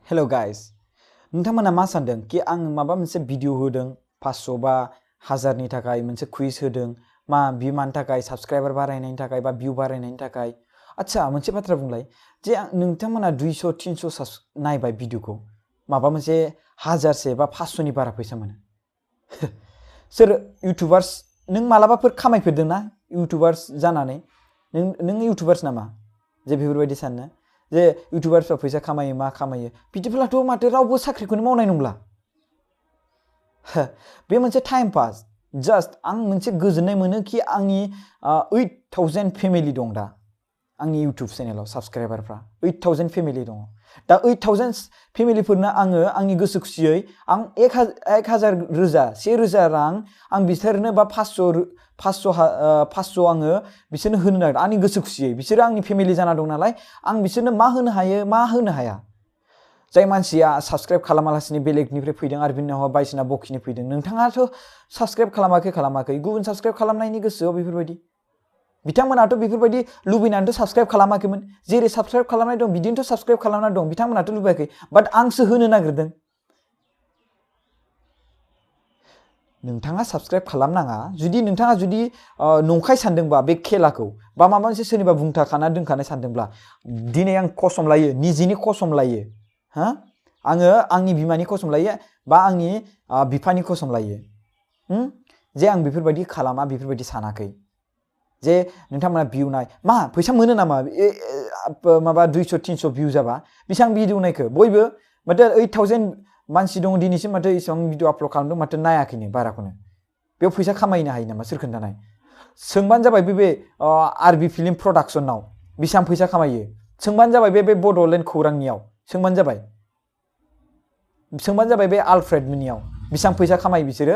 Hello guys, नोंथांमोना मा सानदों कि आं माबा मोनसे भिडिअ होदों 500 बा 1000 नि थाखाय मोनसे क्विज होदों मा बिमानि थाखाय साबस्क्राइबार बारायनायनि थाखाय बा भिउ बारायनायनि थाखाय अच्छा मोनसे बाथ्रा बुंलाय जे नोंथांमोना 200 300 नायबाय भिडिअखौ माबा मोनसे 1000 से बा 500 नि बारा फैसा मोनो सोर इउटिउबार्स नों मालाबाफोर खामायफेरदों ना इउटिउबार्स जानानै नों इउटिउबार्स नामा जे बेफोरबायदि साननो जे इउटिउबार्सफ्रा फैसा खामायो मा खामायो बिदिब्लाथ' माथो रावबो साख्रिखौनो मावनाय नंला बे मोनसे टाइम पास जास्ट आं मोनसे गोजोननाय मोनो कि आंनि 8000 फेमिलि दं दा आंनि इउटिउब चेनेलाव साबस्क्राइबारफ्रा 8000 फेमिलि दं दा 8000 फेमिलिफोरनो आङो आंनि गोसो खुसियै आं 1000 रोजा 1000 रां आं बिसोरनो बा 500 आङो बिसोरनो होनो नागिरदों आंनि गोसो खुसियै बिसोरो आंनि फेमिलि जाना दं नालाय आं बिसोरनो मा होनो हायो मा होनो हाया जाय मानसिया साबस्क्राइब खालामालासिनो बेलेगनिफ्राय फैदों आरो बिनाव बायसिना बखिनो फैदों नोंथाङाथ' साबस्क्राइब खालामाखै गुबुन साबस्क्राइब खालामनायनि गोसोआव बेफोरबायदि बिथांमोनाथ' बेफोरबायदि लुबैनानैथ' साबस्क्राइब खालामाखैमोन जेरै साबस्क्राइब खालामनाय दं बिदिनोथ' साबस्क्राइब खालामना दं बिथांमोनाथ' लुबैयाखै बाट आंसो होनो नागिरदों नोंथाङा साबस्क्राइब खालामनाङा जुदि नोंथाङा नंखाय सानदोंबा बे खेलाखौ बा माबा मोनसे सोरनिबा बुंथाखाना दोनखानाय सानदोंब्ला दिनै आं कसम लायो निजिनि कसम लायो हा आङो आंनि बिमानि कसम लायो बा आंनि बिफानि कसम लायो जे आं बेफोरबायदि खालामा बेफोरबायदि सानाखै जे नोंथांमोना भिउ नाय मा फैसा मोनो नामा माबा 200 300 भिउ जाबा बेसेबां भिडिअ नायखो बयबो माथो 8000 मानसि दङ दिनैसिम माथो इसेबां भिडिअ आपल'ड खालामदों माथो नायाखैनो बाराखौनो बेयाव फैसा खामायनो हायो नामा सोर खोन्थानाय सोंबानो जाबाय बे आरबि फिल्म प्रडाक्सनाव बेसेबां फैसा खामायो सोंबानो जाबाय बे बड'लेण्ड खौरांनियाव सोंबानो जाबाय बे आलफ्रेड मोननियाव बेसेबां फैसा खामायो बिसोरो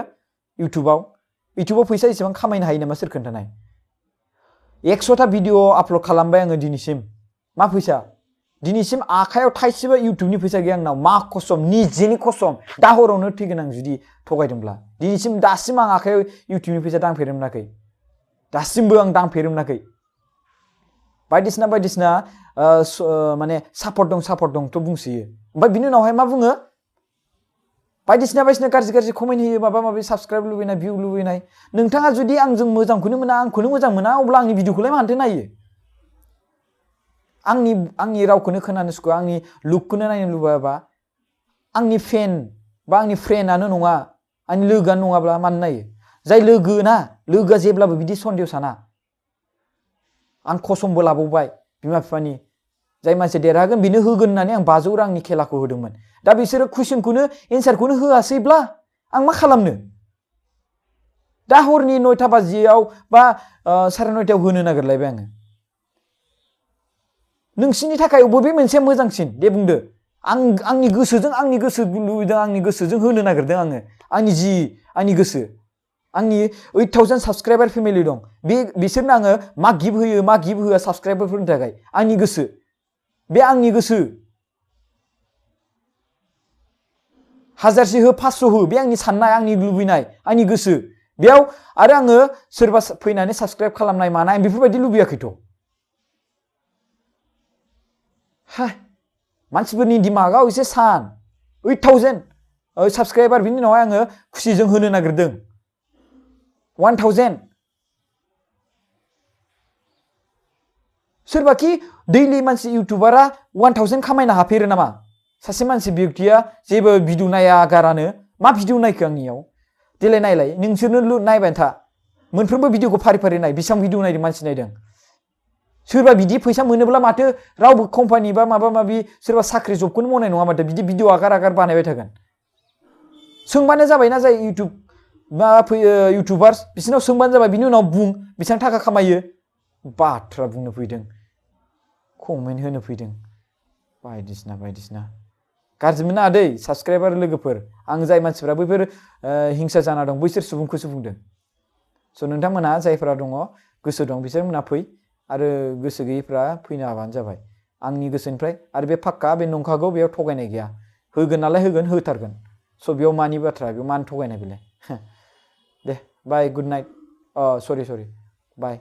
इउटिउबाव फैसा इसेबां खामायनो हायो नामा सोर खोन्थानाय 100टा भिडिअ आपल'ड खालामबाय आङो दिनैसिम मा फैसा दिनैसिम आखायाव थाइसेबो इउटिउबनि फैसा गैया आंनाव मा कसम निजेनि कसम दा हरावनो थैगोन आं जुदि थगायदोंब्ला दासिम आं आखायाव इउटिउबनि फैसा दांफेरनो मोनाखै दासिमबो आं दांफेरनो मोनाखै बायदिसिना माने सापर्ट दंथ' बुंसोयो ओमफ्राय बिनि उनावहाय मा बुङो बायदिसिना गाज्रि कमेन्ट होयो माबा माबि साबस्क्राइब लुबैनाय भिउ लुबैनाय नोंथाङा जुदि आंजों मोजांखौनो मोना आंखौनो मोजां मोना अब्ला आंनि भिडिअखौलाय मानोथो नायो आंनि रावखौनो खोनानो सुखुआ आंनि लुकखौनो नायनो लुबैयाबा आंनि फेन बा आंनि फ्रेन्डआनो नङा आंनि लोगोआनो नङाब्ला मानो नायो जाय लोगोआ जेब्लाबो बिदि सन्देह साना आं कसमबो लाबावबाय बिमा बिफानि जाय मानसि देरहागोन बेनो होगोन होननानै आं 500 रांनि खेलाखौ होदोंमोन दा बिसोरो कुइसनखौनो एन्सारखौनो होआसैब्ला आं मा खालामनो दा हरनि 9टा बाजियाव बा 9:30 होनो नागिरलायबाय आङो नोंसिनि थाखाय बबे मोनसे मोजांसिन दे बुंदो आंनि गोसो लुबैदों आंनि गोसोजों होनो नागिरदों आङो आंनि गोसो आंनि 8000 साबस्क्राइबार फेमिलि दं बिसोरनो आङो मा गिफ्ट होयो मा गिफ्ट होआ साबस्क्राइबारफोरनि थाखाय आंनि गोसो बे आंनि गोसो 1000 हो 500 हो बे आंनि साननाय आंनि लुबैनाय आंनि गोसो बेयाव आरो आङो सोरबा फैनानै साबस्क्राइब खालामनाय मानाय बेफोरबायदि लुबैयाखैथ' मानसिफोरनि दिमागाव एसे सान 8000 साबस्क्राइबार बिनि उनावहाय आङो खुसिजों होनो नागिरदों 1000 सोरबाखि दैलि मानसि इउटिउबारा 1000 खामायनो हाफेरो नामा सासे मानसि व्यक्तिया जेबो भिडिअ नाया गारानो मा भिडिअ नायखो आंनियाव देलाय नायलाय नोंसोरनो नायबाय था मोनफ्रोमबो भिडिअखौ फारि नाय बेसेबां भिडिअ नायदों मानसि नायदों सोरबा बिदि फैसा मोनोब्ला माथो रावबो कम्पानि बा माबा माबि सोरबा साख्रि जबखौनो मावनाय नङा माथो बिदि भिडिअ आगार बानायबाय थागोन सोंबानो जाबायना जाय इउटिउबार्स बिसोरनाव सोंबानो जाबाय बिनि उनाव बुं बेसेबां थाखा खामायो बाथ्रा बुंनो फैदों कमेन्ट होनो फैदों बायदिसिना गाज्रि मोना दै साबस्क्राइबार लोगोफोर आं जाय मानसिफोरा बैफोर हिंसा जाना दं बैसोर सुबुंखौसो बुंदों स' नोंथांमोना जायफोरा दङ गोसो दं बिसोरमोना फै आरो गोसो गैयैफ्रा फैनो हाबानो जाबाय आंनि गोसोनिफ्राय आरो बे फाक्का बे नंखागौ बेयाव थगायनाय गैया होगोन नालाय होथारगोन स' बेयाव मानि बाथ्रा बेयाव मानो थगायनाय बेलाय दे बाय गुड नाइट सरि बाय